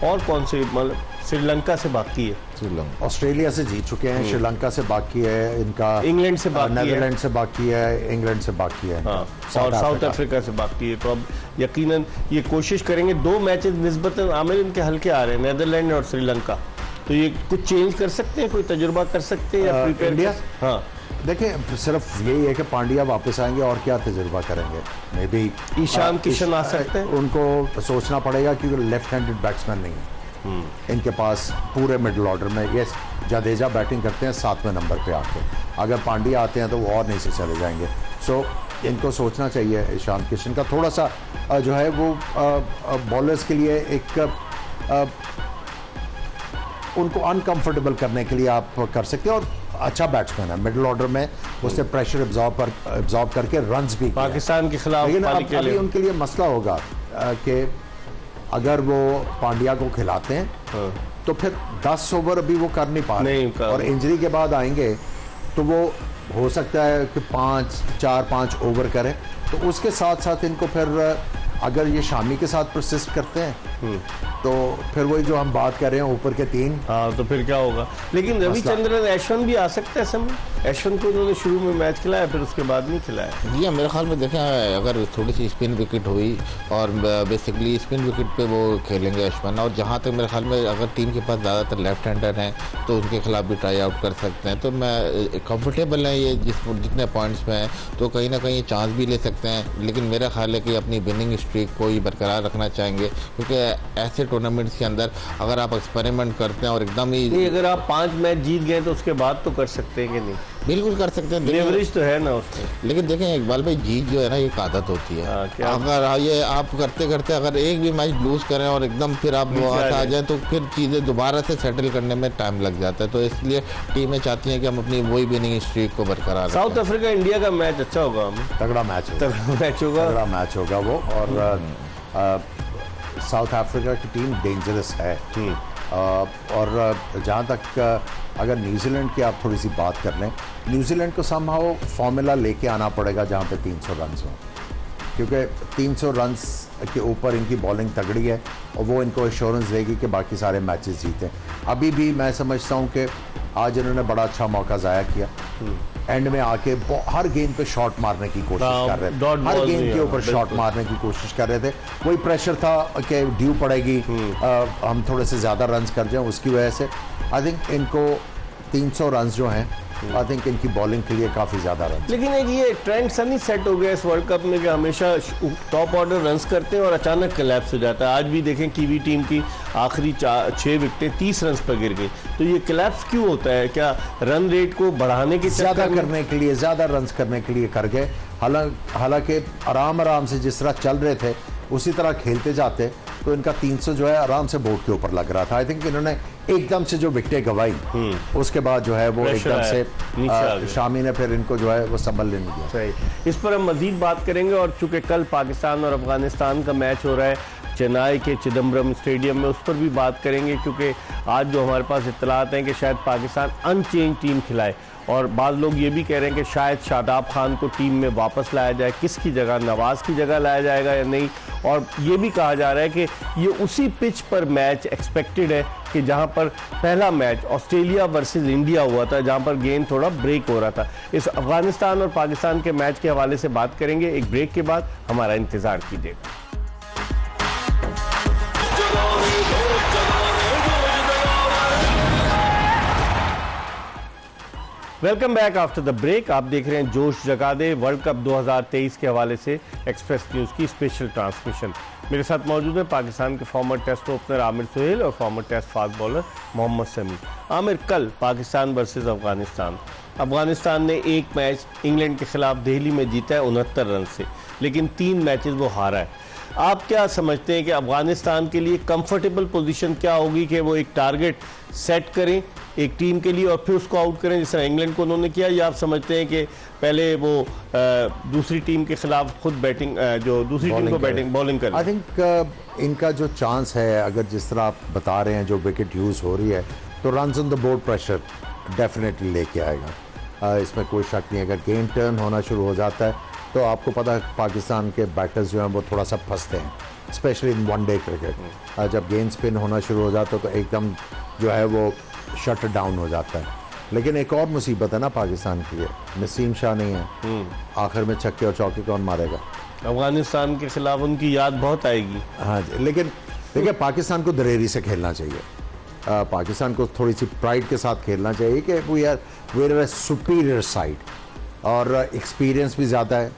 और कौन से, मतलब श्रीलंका से बाकी है, ऑस्ट्रेलिया से जीत चुके हैं, श्रीलंका से बाकी है इनका, इंग्लैंड से बाकी है, नेदरलैंड से बाकी है, इंग्लैंड से बाकी है, हाँ, और साउथ अफ्रीका से बाकी है। तो अब यकीनन ये कोशिश करेंगे। 2 मैचेस निस्बतन आमिर इनके हल्के आ रहे हैं, नेदरलैंड और श्रीलंका, तो ये कुछ चेंज कर सकते हैं, कोई तजुर्बा कर सकते हैं या प्रिपेयर इंडिया? हाँ, देखिए सिर्फ यही है कि पांड्या वापस आएंगे और क्या तजुर्बा करेंगे। मे बी ईशान किशन आ सकते हैं, उनको सोचना पड़ेगा क्योंकि लेफ्ट हैंडेड बैट्समैन नहीं है इनके पास पूरे मिडिल ऑर्डर में। ये जडेजा बैटिंग करते हैं 7वें नंबर पे आके, अगर पांड्या आते हैं तो वो और नीचे चले जाएंगे। सो इनको सोचना चाहिए ईशान किशन का थोड़ा सा जो है वो बॉलर्स के लिए एक उनको अनकंफर्टेबल करने के लिए आप कर सकते हैं, और अच्छा बैट्समैन है मिडिल ऑर्डर में, उससे प्रेशर एब्जॉर्ब करके रन्स भी पाकिस्तान के खिलाफ। लेकिन अभी उनके लिए मसला होगा कि अगर वो पांड्या को खिलाते हैं तो फिर 10 ओवर अभी वो कर नहीं पा रहे, और इंजरी के बाद आएंगे तो वो हो सकता है कि 4-5 ओवर करें। तो उसके साथ साथ इनको फिर अगर ये शामी के साथ परसिस्ट करते हैं तो फिर वही जो हम बात कर रहे हैं ऊपर के 3, हाँ, तो फिर क्या होगा। लेकिन रविचंद्रन अश्विन भी आ सकता है समय, अश्विन को उन्होंने शुरू में मैच खिलाया, फिर उसके बाद नहीं खिलाया। जी मेरे ख्याल में देखें, अगर थोड़ी सी स्पिन विकेट हुई और बेसिकली स्पिन विकेट पे वो खेलेंगे अश्विन, और जहाँ तक मेरे ख्याल में अगर टीम के पास ज़्यादातर लेफ्ट हैंडर हैं तो उनके खिलाफ भी ट्राई आउट कर सकते हैं। तो मैं कंफर्टेबल है ये जितने पॉइंट्स में हैं, तो कहीं ना कहीं चांस भी ले सकते हैं। लेकिन मेरा ख्याल है कि अपनी विनिंग स्ट्रीक को ही बरकरार रखना चाहेंगे, क्योंकि ऐसे टूर्नामेंट्स के अंदर अगर आप एक्सपेरिमेंट करते हैं और एकदम ही, अगर आप 5 मैच जीत गए तो उसके बाद तो कर सकते हैं कि नहीं? बिल्कुल कर सकते हैं, लेवरेज तो है ना उसमें। लेकिन देखें इकबाल भाई, जीत जो है ना, ये एक आदत होती है। अगर ये आप करते करते अगर एक भी मैच लूज करें और एकदम फिर आप आ जाए तो फिर चीज़ें दोबारा से सेटल करने में टाइम लग जाता है। तो इसलिए टीमें चाहती हैं कि हम अपनी वही विनिंग स्ट्रीक को बरकरार रखें। साउथ अफ्रीका इंडिया का मैच अच्छा होगा, तगड़ा मैच होगा वो, और साउथ अफ्रीका की टीम डेंजरस है, और जहाँ तक अगर न्यूजीलैंड की आप थोड़ी सी बात कर लें, न्यूजीलैंड को समहाउ फॉर्मूला लेके आना पड़ेगा जहाँ पे 300 रन हों, क्योंकि 300 रन्स के ऊपर इनकी बॉलिंग तगड़ी है और वो इनको एश्योरेंस देगी कि बाकी सारे मैचेस जीतें। अभी भी मैं समझता हूँ कि आज इन्होंने बड़ा अच्छा मौका ज़ाया किया, एंड में आके हर गेंद पे शॉट मारने की कोशिश कर रहे थे, हर गेंद के ऊपर शॉट मारने की कोशिश कर रहे थे। कोई प्रेशर था कि ड्यू पड़ेगी, हम थोड़े से ज़्यादा रन्स कर जाएं, उसकी वजह से आई थिंक इनको 300 रन्स जो हैं, आई थिंक इनकी बॉलिंग के लिए काफ़ी ज़्यादा रन। लेकिन एक ये ट्रेंड सा नहीं सेट हो गया इस वर्ल्ड कप में कि हमेशा टॉप ऑर्डर रन्स करते हैं और अचानक कोलैप्स हो जाता है। आज भी देखें कीवी टीम की आखिरी 6 विकेटें 30 रन पर गिर गई, तो ये कोलैप्स क्यों होता है? क्या रन रेट को बढ़ाने के ज़्यादा करने के लिए, ज़्यादा रन्स करने के लिए कर गए? हालांकि आराम से जिस तरह चल रहे थे उसी तरह खेलते जाते तो इनका 300 जो है आराम से बोर्ड के ऊपर लग रहा था। आई थिंक इन्होंने एकदम से जो विकेटें गंवाई उसके बाद जो है वो एकदम से शामी ने फिर इनको जो है वो संभलने नहीं दिया। सही, इस पर हम मजीद बात करेंगे। और चूंकि कल पाकिस्तान और अफगानिस्तान का मैच हो रहा है चेन्नई के चिदम्बरम स्टेडियम में, उस पर भी बात करेंगे, क्योंकि आज जो हमारे पास इत्तलात हैं कि शायद पाकिस्तान अनचेंज टीम खिलाए और बाद लोग ये भी कह रहे हैं कि शायद शादाब खान को टीम में वापस लाया जाए, किसकी जगह, नवाज़ की जगह लाया जाएगा या नहीं। और ये भी कहा जा रहा है कि ये उसी पिच पर मैच एक्सपेक्टेड है कि जहां पर पहला मैच ऑस्ट्रेलिया वर्सेस इंडिया हुआ था, जहां पर गेम थोड़ा ब्रेक हो रहा था। इस अफगानिस्तान और पाकिस्तान के मैच के हवाले से बात करेंगे एक ब्रेक के बाद। हमारा इंतज़ार कीजिएगा। Welcome back after the break. आप देख रहे हैं जोश जगा दे वर्ल्ड कप 2023 के हवाले से एक्सप्रेस न्यूज़ की स्पेशल ट्रांसमिशन। मेरे साथ मौजूद है पाकिस्तान के former test opener Aamir Sohail और former test fast bowler Mohammad Shami. Aamir, कल पाकिस्तान वर्सेस अफगानिस्तान ने एक मैच इंग्लैंड के खिलाफ दिल्ली में जीता है 69 रन से, लेकिन 3 मैचेस वो हारा है। आप क्या समझते हैं कि अफगानिस्तान के लिए कंफर्टेबल पोजीशन क्या होगी कि वो एक टारगेट सेट करें एक टीम के लिए और फिर उसको आउट करें, जिस तरह इंग्लैंड को उन्होंने किया, या आप समझते हैं कि पहले वो दूसरी टीम के खिलाफ खुद बैटिंग, जो दूसरी टीम को बॉलिंग करें? आई थिंक इनका जो चांस है, अगर जिस तरह आप बता रहे हैं जो विकेट यूज़ हो रही है, तो runs on the board pressure definitely लेके आएगा, इसमें कोई शक नहीं है। अगर गेम टर्न होना शुरू हो जाता है तो आपको पता है पाकिस्तान के बैटर्स जो हैं वो थोड़ा सा फंसते हैं, स्पेशली इन वनडे क्रिकेट। जब गेंद स्पिन होना शुरू हो जाता है तो एकदम जो है वो शट डाउन हो जाता है। लेकिन एक और मुसीबत है ना पाकिस्तान के लिए, नसीम शाह नहीं है, आखिर में छक्के और चौके कौन मारेगा? अफगानिस्तान के खिलाफ उनकी याद बहुत आएगी। हाँ जी, लेकिन देखिए पाकिस्तान को दलेरी से खेलना चाहिए, पाकिस्तान को थोड़ी सी प्राइड के साथ खेलना चाहिए कि वी आर सुपीरियर साइड, और एक्सपीरियंस भी ज़्यादा है,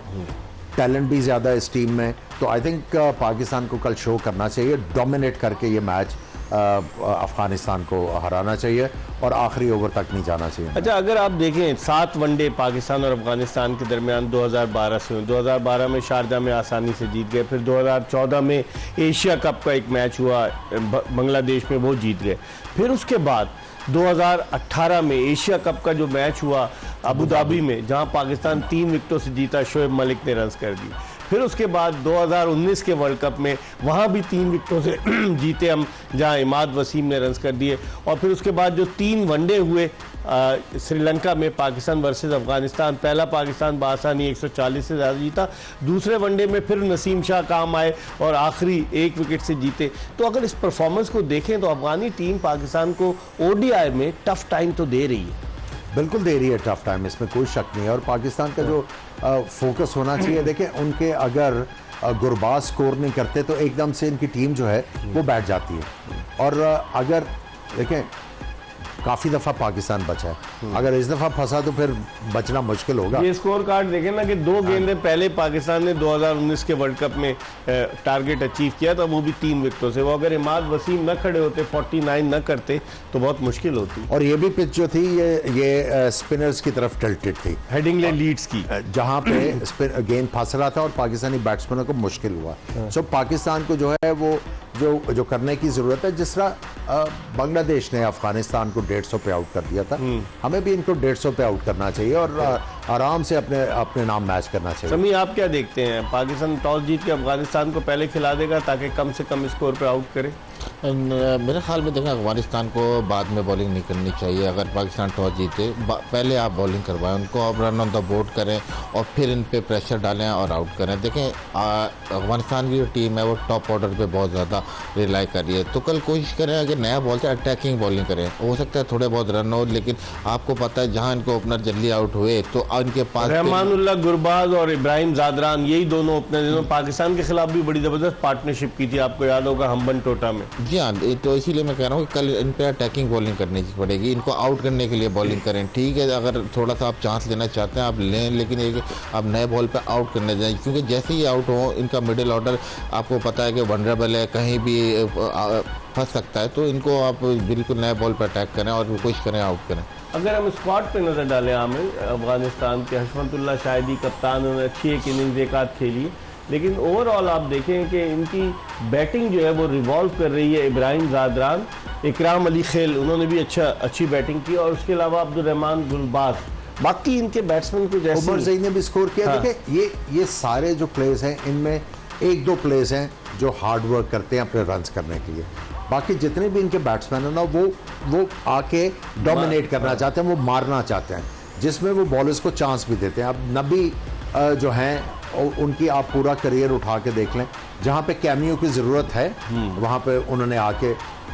टैलेंट भी ज़्यादा है इस टीम में। तो आई थिंक पाकिस्तान को कल शो करना चाहिए, डोमिनेट करके ये मैच अफगानिस्तान को हराना चाहिए और आखिरी ओवर तक नहीं जाना चाहिए। अच्छा, अगर आप देखें 7 वनडे पाकिस्तान और अफगानिस्तान के दरमियान 2012 से 2012 में शारजा में आसानी से जीत गए, फिर 2014 में एशिया कप का एक मैच हुआ बांग्लादेश में, वो जीत गए। फिर उसके बाद 2018 में एशिया कप का जो मैच हुआ अबू धाबी में, जहां पाकिस्तान 3 विकेटों से जीता, शोएब मलिक ने रन्स कर दिए। फिर उसके बाद 2019 के वर्ल्ड कप में वहां भी 3 विकेटों से जीते हम, जहां इमाद वसीम ने रन्स कर दिए। और फिर उसके बाद जो 3 वनडे हुए श्रीलंका में पाकिस्तान वर्सेस अफगानिस्तान, पहला पाकिस्तान बासानी 140 से ज़्यादा जीता, दूसरे वनडे में फिर नसीम शाह काम आए और आखिरी 1 विकेट से जीते। तो अगर इस परफॉर्मेंस को देखें तो अफगानी टीम पाकिस्तान को ओडीआई में टफ टाइम तो दे रही है। बिल्कुल दे रही है टफ टाइम, इसमें कोई शक नहीं है। और पाकिस्तान का जो फोकस होना चाहिए, देखें उनके अगर गुरबाज स्कोर नहीं करते तो एकदम से इनकी टीम जो है वो बैठ जाती है। और अगर देखें काफ़ी दफ़ा पाकिस्तान बचा है, अगर इस दफ़ा फंसा तो फिर बचना मुश्किल होगा। ये स्कोर कार्ड देखें ना कि 2 गेंदें पहले पाकिस्तान ने 2019 के वर्ल्ड कप में टारगेट अचीव किया था, वो भी 3 विकेटों से। वो अगर इमाद वसीम न खड़े होते, 49 न करते, तो बहुत मुश्किल होती। और ये भी पिच जो थी ये स्पिनर्स की तरफ टिल्टेड थी, हेडिंगले लीड्स की, जहां पे गेंद फंस रहा था और पाकिस्तानी बैट्समैनों को मुश्किल हुआ। सो पाकिस्तान को जो है वो जो करने की ज़रूरत है, जिस तरह बांग्लादेश ने अफगानिस्तान को 150 पे आउट कर दिया था, हमें भी इनको 150 पे आउट करना चाहिए। और आराम से अपने अपने नाम मैच करना चाहिए। समी, आप क्या देखते हैं, पाकिस्तान टॉस जीत के अफगानिस्तान को पहले खिला देगा ताकि कम से कम स्कोर पे आउट करे? मेरे ख्याल में देखें, अफगानिस्तान को बाद में बॉलिंग नहीं करनी चाहिए। अगर पाकिस्तान टॉस जीते, पहले आप बॉलिंग करवाएं उनको, आप रन ऑन द बोर्ड करें और फिर इन पे प्रेशर डालें और आउट करें। देखें, अफगानिस्तान की जो टीम है वो टॉप ऑर्डर पे बहुत ज़्यादा रिलाई कर रही है, तो कल कोशिश करें अगर नया बॉल से अटैकिंग बॉलिंग करें। हो सकता है थोड़े बहुत रन हो, लेकिन आपको पता है जहाँ इनको ओपनर जल्दी आउट हुए तो इनके पास रहमानुल्लाह गुरबाज और इब्राहिम जादरान, यही दोनों ओपनर पाकिस्तान के खिलाफ भी बड़ी ज़बरदस्त पार्टनरशिप की थी, आपको याद होगा, हम्बन टोटा में। जी हाँ, तो इसीलिए मैं कह रहा हूँ कि कल इन पे अटैकिंग बॉलिंग करनी पड़ेगी, इनको आउट करने के लिए बॉलिंग करें। ठीक है, अगर थोड़ा सा आप चांस लेना चाहते हैं आप लें, लेकिन एक आप नए बॉल पे आउट करने जाएं, क्योंकि जैसे ही आउट हो इनका मिडिल ऑर्डर आपको पता है कि वनरेबल है, कहीं भी फंस सकता है, तो इनको आप बिल्कुल नए बॉल पर अटैक करें और कोशिश करें आउट करें। अगर हम स्क्वाड पे नज़र डालें आमिर, अफगानिस्तान के हशमतुल्लाह शाहिदी कप्तान, उन्होंने अच्छी एक इनिंग्स एक आध खेली, लेकिन ओवरऑल आप देखें कि इनकी बैटिंग जो है वो रिवॉल्व कर रही है। इब्राहिम जादरान, इकराम अली खेल, उन्होंने भी अच्छी बैटिंग की, और उसके अलावा अब्दुर्रहमान गुलबाज, बाकी इनके बैट्समैन को जैसे उमर ज़ई ने भी स्कोर किया। हाँ। देखिए, ये सारे जो प्लेयर्स हैं इनमें एक दो प्लेयर्स हैं जो हार्ड वर्क करते हैं अपने रन्स करने के लिए। बाकी जितने भी इनके बैट्समैन हैं ना, वो आके डोमिनेट करना चाहते हैं, वो मारना चाहते हैं, जिसमें वो बॉलर्स को चांस भी देते हैं। अब नबी जो हैं उनकी आप पूरा करियर उठा के देख लें, जहाँ पे कैमियो की ज़रूरत है वहाँ पे उन्होंने आके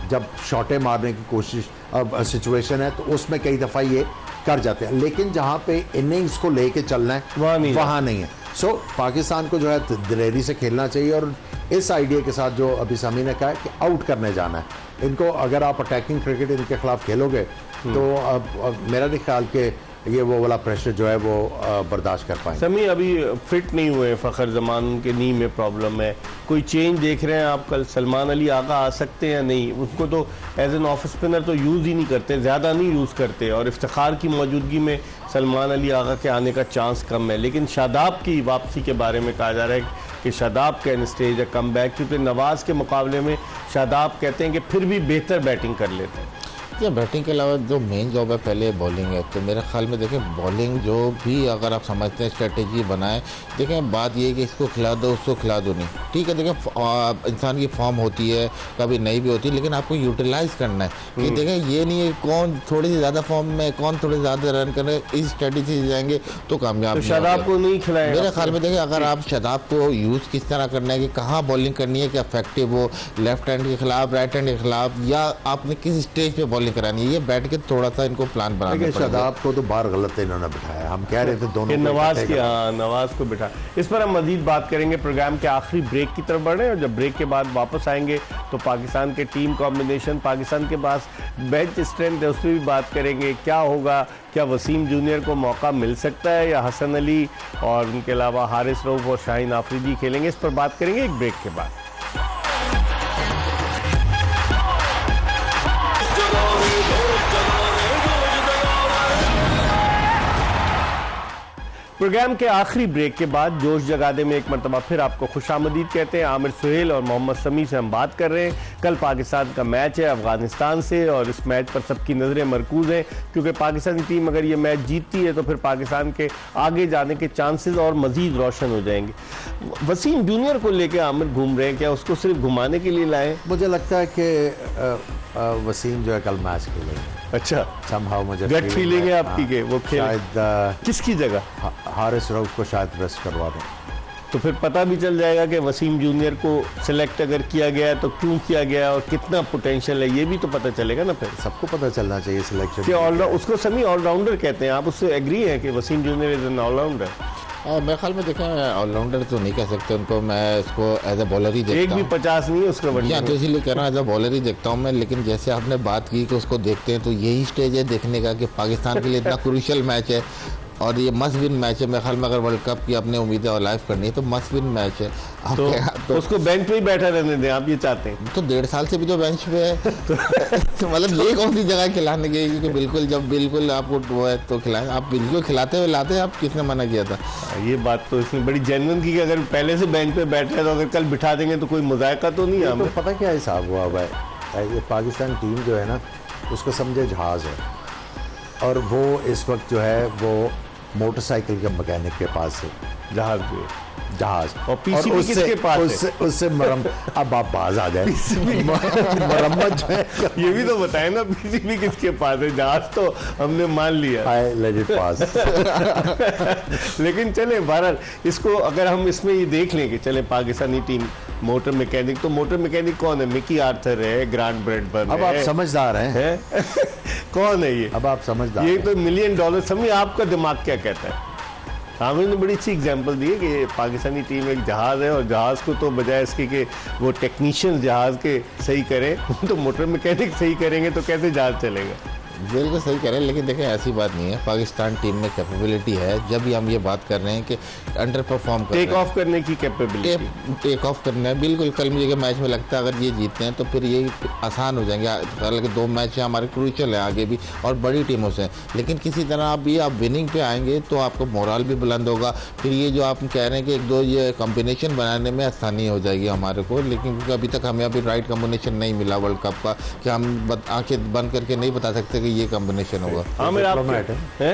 जब शॉटें मारने की कोशिश अब सिचुएशन है तो उसमें कई दफ़ा ये कर जाते हैं, लेकिन जहाँ पे इनिंग्स को लेके चलना है वहाँ नहीं है। सो पाकिस्तान को जो है दिलेरी से खेलना चाहिए, और इस आइडिया के साथ जो अभी समी ने कहा है कि आउट करने जाना है इनको। अगर आप अटैकिंग क्रिकेट इनके खिलाफ खेलोगे तो अब मेरा नहीं ख्याल कि ये वो वाला प्रेशर जो है वो बर्दाश्त कर पाएंगे। समी, अभी फिट नहीं हुए फ़खर जमान, के नी में प्रॉब्लम है, कोई चेंज देख रहे हैं आप? कल सलमान अली आगा आ सकते हैं या नहीं? उसको तो एज एन ऑफ स्पिनर तो यूज़ ही नहीं करते, ज़्यादा नहीं यूज़ करते, और इफ्तिखार की मौजूदगी में सलमान अली आगा के आने का चांस कम है। लेकिन शादाब की वापसी के बारे में कहा जा रहा है कि शादाब कैन स्टेज है कम बैक, क्योंकि नवाज़ के मुकाबले में शादाब कहते हैं कि फिर भी बेहतर बैटिंग कर लेते हैं। या बैटिंग के अलावा जो मेन जॉब है पहले बॉलिंग है, तो मेरे ख्याल में देखें बॉलिंग जो भी अगर आप समझते हैं स्ट्रेटेजी बनाएं, देखें बात ये है कि इसको खिला दो उसको खिला दो नहीं। ठीक है, देखें इंसान की फॉर्म होती है, कभी नहीं भी होती है, लेकिन आपको यूटिलाइज करना है कि देखें ये नहीं है कौन थोड़ी सी ज़्यादा फॉर्म में, कौन थोड़े ज़्यादा रन कर रहे हैं, इस स्ट्रेटेजी से जाएंगे तो कामयाब। तो शादाब को नहीं खिलाएं? मेरे ख्याल में देखें अगर आप शादाब को यूज़ किस तरह करना है कि कहाँ बॉलिंग करनी है कि इफेक्टिव हो, लेफ्ट हैंड के खिलाफ, राइट हैंड के खिलाफ, या आपने किस स्टेज पे बॉलिंग करानी है, ये बैठ के थोड़ा सा इनको प्लान बनाना पड़ेगा। शादाब को तो बाहर गलत इन्होंने बिठाया, हम कह रहे थे दोनों नवाज को बिठा। इस पर हम मजीद बात करेंगे, प्रोग्राम के आखिरी ब्रेक की तरफ बढ़ रहे हैं, और जब ब्रेक के बाद वापस आएंगे तो पाकिस्तान के टीम कॉम्बिनेशन, पाकिस्तान के पास बेंच स्ट्रेंथ है, उस पर भी बात करेंगे। क्या होगा, क्या वसीम जूनियर को मौका मिल सकता है या हसन अली और उनके अलावा हारिस रऊफ और शाहीन आफरीदी खेलेंगे? इस पर बात करेंगे एक ब्रेक के बाद। प्रोग्राम के आखिरी ब्रेक के बाद जोश जगा दे में एक मरतबा फिर आपको खुशामदीद कहते हैं। आमिर सुहेल और मोहम्मद समी से हम बात कर रहे हैं। कल पाकिस्तान का मैच है अफगानिस्तान से, और इस मैच पर सबकी नज़रें मरकूज़ हैं, क्योंकि पाकिस्तानी टीम अगर ये मैच जीतती है तो फिर पाकिस्तान के आगे जाने के चांसेस और मज़ीद रोशन हो जाएंगे। वसीम जूनियर को लेकर आमिर घूम रहे हैं, क्या उसको सिर्फ घुमाने के लिए लाए? मुझे लगता है कि वसीम जो है कल मैच खेलेंगे। अच्छा, समहाउ मुझे गट फीलिंग है आपकी के वो खेल शायद किसकी जगह? हारिस रऊफ को शायद रेस्ट करवा दें, तो फिर पता भी चल जाएगा कि वसीम जूनियर को सिलेक्ट अगर किया गया तो क्यों किया गया और कितना पोटेंशियल है, ये भी तो पता चलेगा ना। फिर सबको पता चलना चाहिए सिलेक्शन कि उसको समी ऑलराउंडर कहते हैं, आप उससे एग्री हैं कि Wasim junior is an all-rounder? मेरे ख्याल में देखें ऑलराउंडर तो नहीं कह सकते उनको, मैं इसको एज ए बॉलर ही देखता हूँ। एक भी 50 नहीं है उसका बढ़िया, तो इसीलिए कह रहा हूँ एज ए बॉलर ही देखता हूँ मैं। लेकिन जैसे आपने बात की कि उसको देखते हैं, तो यही स्टेज है देखने का कि पाकिस्तान के लिए इतना क्रूशियल मैच है और ये मस्ट विन मैच है। मेरे ख्याल में अगर वर्ल्ड कप की अपने उम्मीदें और लाइफ करनी है तो मस्ट विन मैच है। तो उसको बेंच पे ही बैठा रहने दें, आप ये चाहते हैं? तो 1.5 साल से भी तो बेंच पे है तो मतलब ये कौन सी जगह खिलाने गई कि बिल्कुल जब बिल्कुल आपको वो है तो खिलाएं? आप बिल्कुल खिलाते हुए लाते हैं, आप किसने मना किया था? ये बात तो इसमें बड़ी जेन्युइन की कि अगर पहले से बेंच पे बैठ रहे तो अगर कल बिठा देंगे तो कोई मुजायका तो नहीं है? तो पता क्या हिसाब हुआ भाई, ये पाकिस्तान टीम जो है ना उसको समझे जहाज़ है, और वो इस वक्त जो है वो मोटरसाइकिल के मैकेनिक के पास है जहाज भी जहाज, और PCB किसके पास है? उससे अब आप बाज आ जाए मरम्मत जो है ये भी तो बताए ना, PCB किसके पास है? जहाज तो हमने मान लिया, आई लेट इट पास। लेकिन चले बहरहाल इसको अगर हम इसमें ये देख लें कि चले पाकिस्तानी टीम मोटर मैकेनिक, तो मोटर मैकेनिक कौन है? मिकी आर्थर है, ग्रांट ब्रैडबर्न अब है, आप समझदार हैं, कौन है ये? अब आप समझदार ये हैं। तो $1 मिलियन। समझिए आपका दिमाग क्या कहता है? आमिर ने बड़ी अच्छी एग्जांपल दी है कि पाकिस्तानी टीम एक जहाज़ है और जहाज़ को तो बजाय इसके कि वो टेक्नीशियन जहाज़ के सही करें तो मोटर मैकेनिक सही करेंगे तो कैसे जहाज़ चलेगा? बिल्कुल सही कह रहे हैं, लेकिन देखें ऐसी बात नहीं है। पाकिस्तान टीम में कैपेबिलिटी है। जब भी हम ये बात कर रहे हैं कि अंडर परफॉर्म कर टेक ऑफ करने की कैपेबिलिटी, टेक ऑफ करना है बिल्कुल। कल मुझे के मैच में लगता है अगर ये जीतते हैं तो फिर ये आसान हो जाएंगे। हालांकि 2 मैच हमारे क्रूशियल हैं आगे भी और बड़ी टीमों से, लेकिन किसी तरह आप विनिंग पे आएंगे तो आपका मोरल भी बुलंद होगा। फिर ये जो आप कह रहे हैं कि 1-2 ये कॉम्बिनेशन बनाने में आसानी हो जाएगी हमारे को, लेकिन क्योंकि अभी तक हमें अभी राइट कॉम्बिनेशन नहीं मिला वर्ल्ड कप का कि हम आंखें बंद करके नहीं बता सकते कि ये कॉम्बिनेशन होगा। हाँ मेरा डिप्लोमेट है,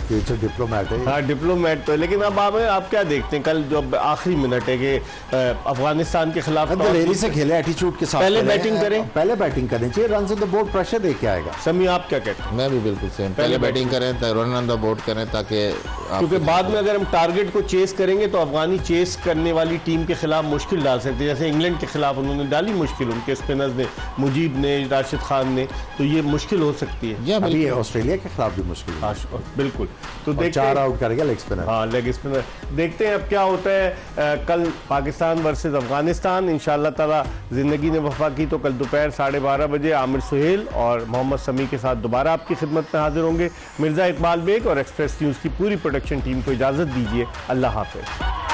फ्यूचर डिप्लोमेट है। हाँ डिप्लोमेट तो है, लेकिन अब आप क्या देखते हैं? कल जो आखिरी मिनट है कि अफगानिस्तान के खिलाफ दिलेरी से खेले, एटीट्यूड के साथ पहले खेले। बैटिंग करें, पहले बैटिंग करनी चाहिए, run on the board pressure दे के आएगा। समी आप क्या कहते हैं? मैं भी बिल्कुल सेम, पहले बैटिंग करें, रन ऑन द बोर्ड करें, ताकि क्योंकि बाद में अगर हम टारगेट को चेस करेंगे तो अफगानी चेस करने वाली टीम के खिलाफ मुश्किल डाल सकते हैं। जैसे इंग्लैंड के खिलाफ उन्होंने डाली मुश्किल, उनके स्पिनर्स ने, मुजीब ने, राशिद खान ने, तो ये मुश्किल हो सकती है। अभी ऑस्ट्रेलिया के खिलाफ भी मुश्किल है। हाँ बिल्कुल, तो देखते 4 आउट करेगा लेग स्पिनर। हाँ लेग स्पिनर। देखते हैं अब क्या होता है। कल पाकिस्तान वर्सेस अफगानिस्तान, इंशाअल्लाह ताला जिंदगी ने वफा की तो कल दोपहर 12:30 बजे आमिर सुहेल और मोहम्मद समी के साथ दोबारा आपकी खिदमत में हाजिर होंगे। मिर्ज़ा इकबाल बेग और एक्सप्रेस न्यूज़ की पूरी प्रोडक्शन टीम को इजाज़त दीजिए। अल्लाह हाफ़िज़।